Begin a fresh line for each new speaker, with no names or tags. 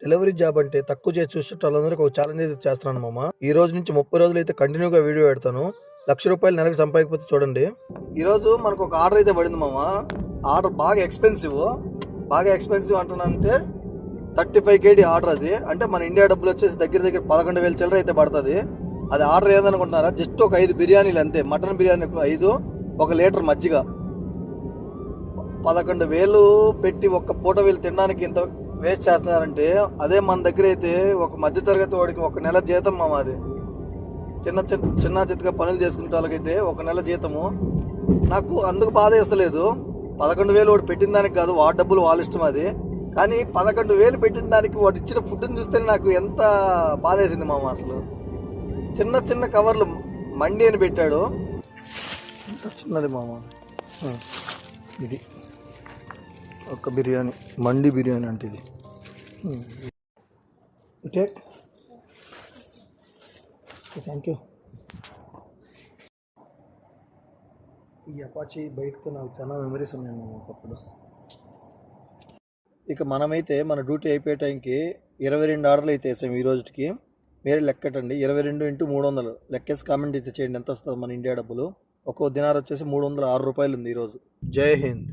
Delivery job అంటే తక్కువ చేసి చూస్తే వాళ్ళందరికీ ఒక ఛాలెంజ్ అయితే చేస్తున్నాను మామ. ఈ రోజు నుంచి 30 రోజులు అయితే కంటిన్యూగా వీడియో పెడతాను. ₹1,00,000 నెలకు సంపాదించకపోతే చూడండి. ఈరోజు మనకు ఒక ఆర్డర్ అయితే పడింది మామ. ఆర్డర్ బాగా ఎక్స్పెన్సివ్ అంటున్నానంటే 35 KD ఆర్డర్. అది అంటే మన ఇండియా డబ్బులు వచ్చేసి దగ్గర 11,000 చిల్లర అయితే పడుతుంది. అది ఆర్డర్ ఏదనుకుంటున్నారా, జస్ట్ ఒక 5 బిర్యానీలు అంతే. మటన్ బిర్యానీ 5, 1 లీటర్ మజ్జిగ. 11,000 పెట్టి ఒక్క పూట వీళ్ళు తినడానికి ఇంత వేస్ట్ చేస్తున్నారంటే, అదే మన దగ్గర అయితే ఒక మధ్యతరగతి వాడికి 1 నెల జీతం మామ. అది చిన్న చిత్తగా పనులు చేసుకునే వాళ్ళకైతే 1 నెల జీతము. నాకు అందుకు బాధ వేస్తలేదు. 11,000 వాడు పెట్టిన దానికి కాదు, వాడి డబ్బులు వాళ్ళ ఇష్టం అది. కానీ 11,000 పెట్టిన దానికి వాడు ఇచ్చిన ఫుడ్ని చూస్తే నాకు ఎంత బాధ వేసింది మామ. అసలు చిన్న కవర్లు మండి అని పెట్టాడు. ఎంత చిన్నది మామ. ఇది ఒక బిర్యానీ, మండి బిర్యానీ అంటే ఇది. Thank you. ఈ అపాచీ బయటకు నాకు చాలా మెమరీస్ ఉన్నాయి ఒకప్పుడు. ఇక మనమైతే మన డ్యూటీ అయిపోయే టైంకి 22 ఆర్డర్లు అయితే వేసాము ఈ రోజుకి. మీరే లెక్కటండి, 22 × 300 లెక్కేసి కామెంట్ అయితే చేయండి ఎంత వస్తుంది మన ఇండియా డబ్బులు. ఒక్కో దినార్ వచ్చేసి ₹306 ఉంది ఈరోజు. జై హింద్.